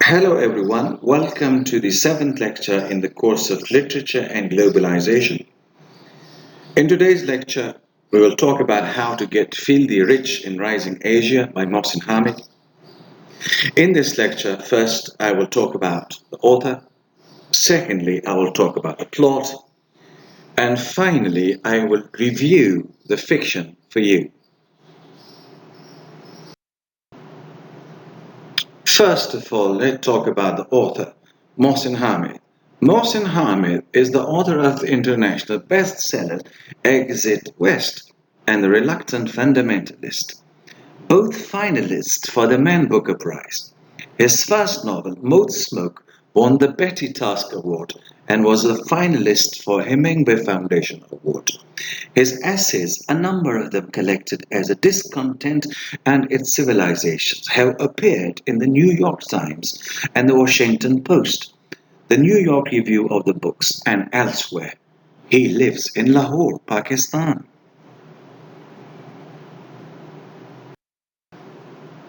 Hello everyone, welcome to the seventh lecture in the course of Literature and Globalization. In today's lecture, we will talk about how to get filthy rich in rising Asia by Mohsin Hamid. In this lecture, first I will talk about the author, secondly I will talk about the plot, and finally I will review the fiction for you. First of all, let's talk about the author, Mohsin Hamid. Mohsin Hamid is the author of the international bestseller Exit West and The Reluctant Fundamentalist, both finalists for the Man Booker Prize. His first novel, Mode Smoke, won the Betty Task Award and was a finalist for Hemingway Foundation Award. His essays, a number of them collected as A Discontent and Its Civilizations, have appeared in the New York Times and the Washington Post, the New York Review of the Books, and elsewhere. He lives in Lahore, Pakistan.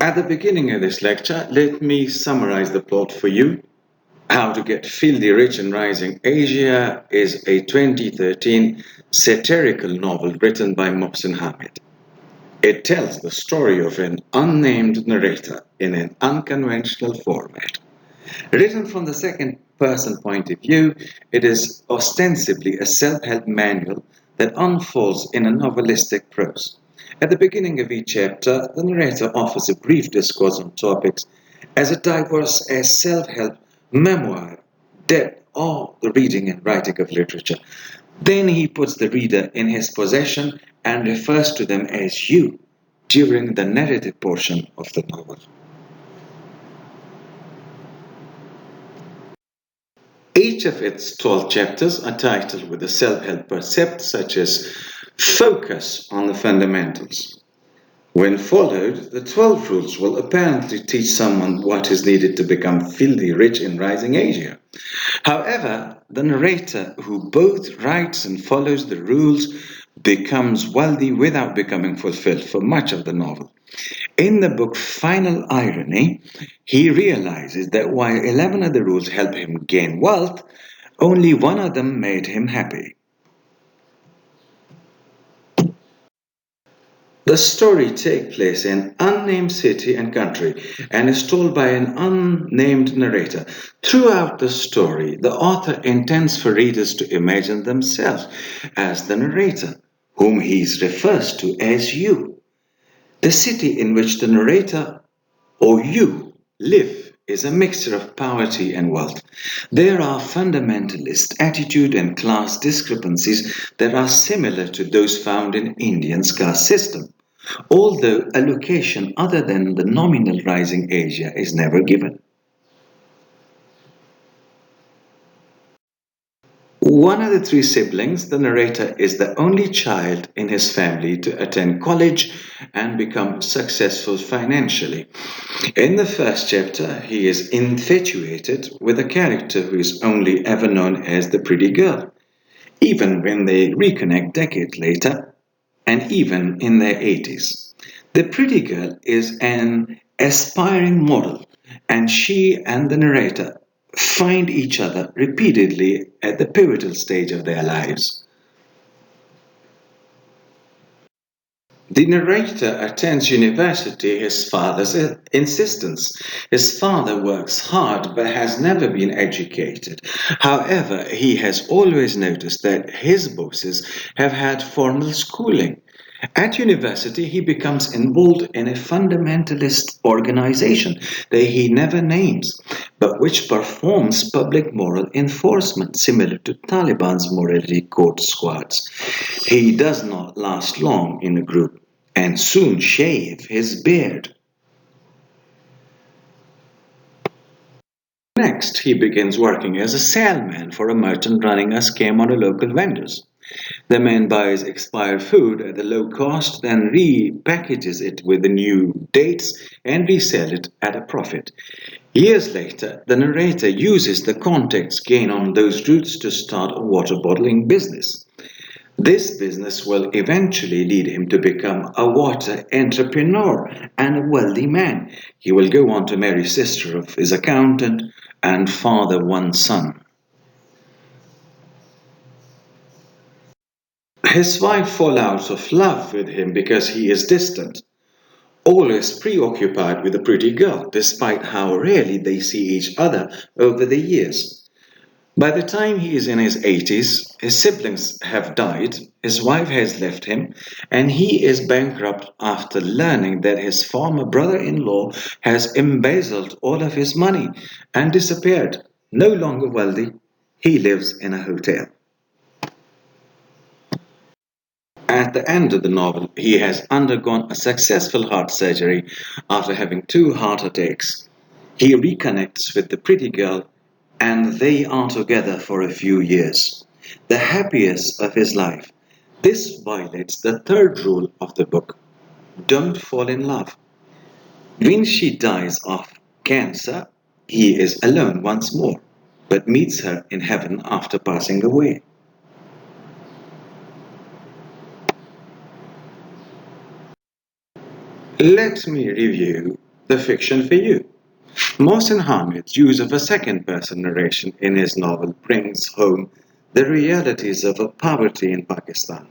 At the beginning of this lecture, let me summarize the plot for you. How to Get Filthy Rich in Rising Asia is a 2013 satirical novel written by Mohsin Hamid. It tells the story of an unnamed narrator in an unconventional format. Written from the second-person point of view, it is ostensibly a self-help manual that unfolds in a novelistic prose. At the beginning of each chapter, the narrator offers a brief discourse on topics as diverse as self-help, memoir, death, or the reading and writing of literature. Then he puts the reader in his possession and refers to them as you during the narrative portion of the novel. Each of its 12 chapters are titled with a self-help percept such as focus on the fundamentals. When followed, the 12 rules will apparently teach someone what is needed to become filthy rich in rising Asia. However, the narrator, who both writes and follows the rules, becomes wealthy without becoming fulfilled for much of the novel. In the book Final Irony, he realizes that while 11 of the rules help him gain wealth, only one of them made him happy. The story takes place in an unnamed city and country and is told by an unnamed narrator. Throughout the story, the author intends for readers to imagine themselves as the narrator, whom he refers to as you. The city in which the narrator or you live is a mixture of poverty and wealth. There are fundamentalist attitude and class discrepancies that are similar to those found in Indian caste system, although a location other than the nominal rising Asia is never given. One of the three siblings, the narrator, is the only child in his family to attend college and become successful financially. In the first chapter, he is infatuated with a character who is only ever known as the pretty girl, even when they reconnect decades later and even in their 80s. The pretty girl is an aspiring model, and she and the narrator find each other repeatedly at the pivotal stage of their lives. The narrator attends university his father's insistence. His father works hard but has never been educated. However, he has always noticed that his bosses have had formal schooling. At university, he becomes involved in a fundamentalist organization that he never names, but which performs public moral enforcement similar to Taliban's morality code squads. He does not last long in a group and soon shave his beard. Next, he begins working as a salesman for a merchant running a scam on a local vendors. The man buys expired food at a low cost, then repackages it with the new dates and resell it at a profit. Years later, the narrator uses the contacts gained on those routes to start a water bottling business. This business will eventually lead him to become a water entrepreneur and a wealthy man. He will go on to marry sister of his accountant and father one son. His wife falls out of love with him because he is distant, always preoccupied with a pretty girl, despite how rarely they see each other over the years. By the time he is in his 80s, his siblings have died, his wife has left him, and he is bankrupt after learning that his former brother in law has embezzled all of his money and disappeared. No longer wealthy, he lives in a hotel. At the end of the novel, he has undergone a successful heart surgery after having two heart attacks. He reconnects with the pretty girl and they are together for a few years. The happiest of his life. This violates the third rule of the book: don't fall in love. When she dies of cancer, he is alone once more, but meets her in heaven after passing away. Let me review the fiction for you. Mohsin Hamid's use of a second person narration in his novel brings home the realities of poverty in Pakistan.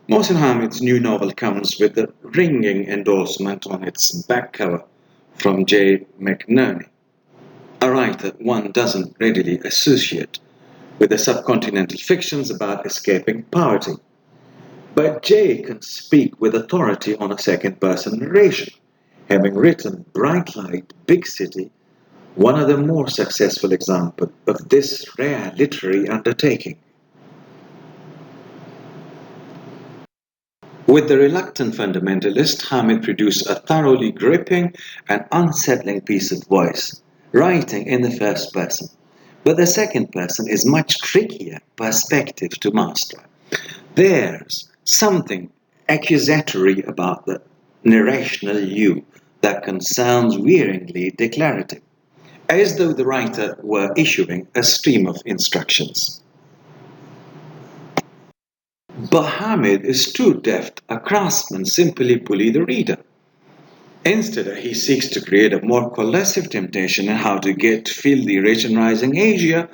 Mohsin Hamid's new novel comes with a ringing endorsement on its back cover from J. McNerney, a writer one doesn't readily associate with the subcontinental fictions about escaping poverty. But Jay can speak with authority on a second person narration, having written Bright Light, Big City, one of the more successful examples of this rare literary undertaking. With The Reluctant Fundamentalist, Hamid produced a thoroughly gripping and unsettling piece of voice, writing in the first person. But the second person is much trickier perspective to master. There's something accusatory about the narrational you that can sound wearingly declarative, as though the writer were issuing a stream of instructions. But Hamid is too deft a craftsman simply bully the reader. Instead, he seeks to create a more cohesive temptation in how to get filthy rich and rising Asia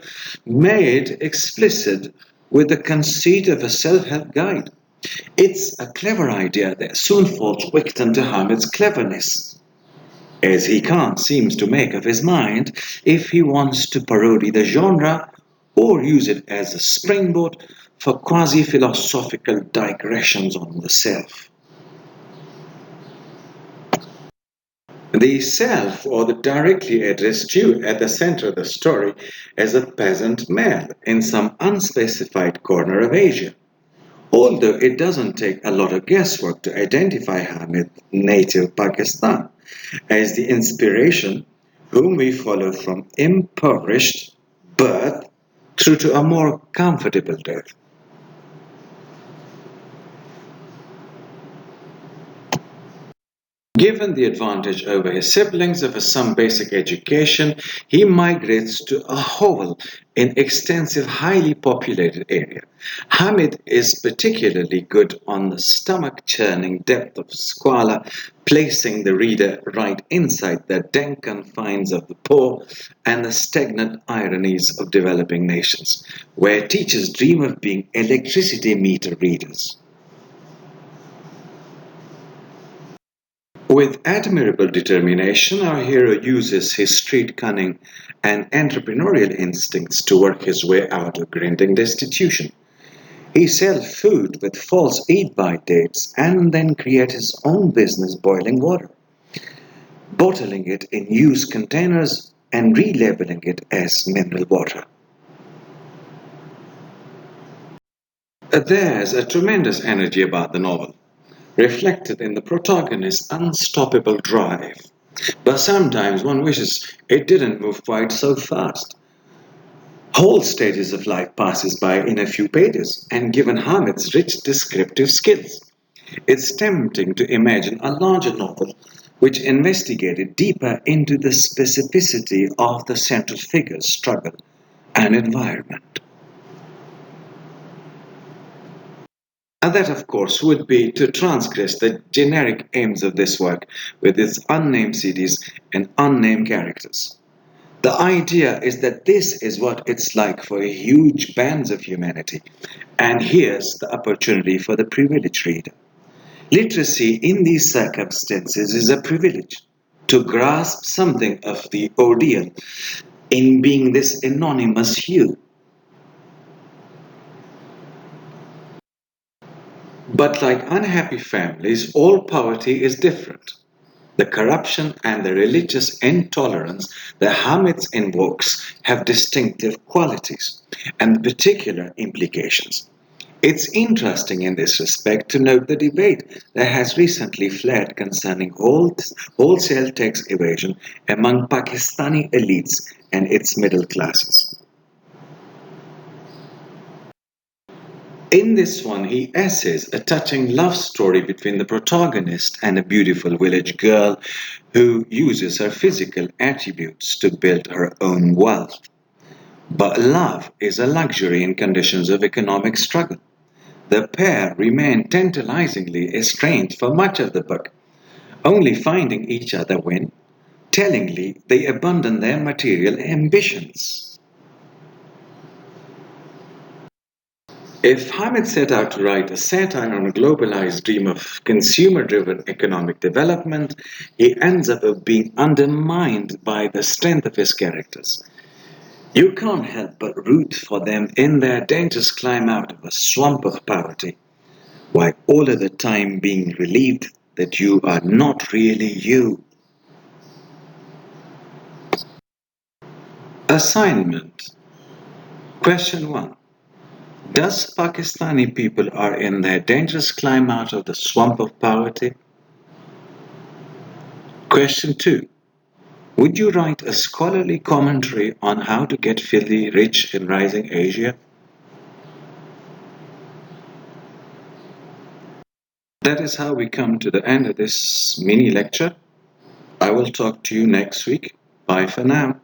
made explicit with the conceit of a self-help guide. It's a clever idea that soon falls victim to Hamid's cleverness, as he can't seem to make up his mind if he wants to parody the genre or use it as a springboard for quasi-philosophical digressions on the self. The self, or the directly addressed you at the center of the story, as a peasant male in some unspecified corner of Asia. Although it doesn't take a lot of guesswork to identify Hamid, native Pakistan, as the inspiration whom we follow from impoverished birth through to a more comfortable death. Given the advantage over his siblings of some basic education, he migrates to a hovel in extensive, highly populated area. Hamid is particularly good on the stomach-churning depth of squalor, placing the reader right inside the dank confines of the poor and the stagnant ironies of developing nations, where teachers dream of being electricity meter readers. With admirable determination, our hero uses his street cunning and entrepreneurial instincts to work his way out of grinding destitution. He sells food with false eat-by dates and then creates his own business boiling water, bottling it in used containers and relabeling it as mineral water. There's a tremendous energy about the novel, reflected in the protagonist's unstoppable drive. But sometimes one wishes it didn't move quite so fast. Whole stages of life passes by in a few pages, and given Hamid's rich descriptive skills, it's tempting to imagine a larger novel which investigated deeper into the specificity of the central figure's struggle and environment. And that, of course, would be to transgress the generic aims of this work with its unnamed cities and unnamed characters. The idea is that this is what it's like for huge bands of humanity, and here's the opportunity for the privileged reader. Literacy in these circumstances is a privilege. To grasp something of the ordeal in being this anonymous you. But like unhappy families, all poverty is different. The corruption and the religious intolerance that Hamid invokes have distinctive qualities and particular implications. It's interesting in this respect to note the debate that has recently flared concerning wholesale tax evasion among Pakistani elites and its middle classes. In this one, he essays a touching love story between the protagonist and a beautiful village girl who uses her physical attributes to build her own wealth. But love is a luxury in conditions of economic struggle. The pair remain tantalizingly estranged for much of the book, only finding each other when, tellingly, they abandon their material ambitions. If Hamid set out to write a satire on a globalized dream of consumer driven economic development, he ends up being undermined by the strength of his characters. You can't help but root for them in their dangerous climb out of a swamp of poverty, while all of the time being relieved that you are not really you. Assignment. Question 1. Does Pakistani people are in their dangerous climb out of the swamp of poverty? Question 2. Would you write a scholarly commentary on how to get filthy rich in rising Asia? That is how we come to the end of this mini lecture. I will talk to you next week. Bye for now.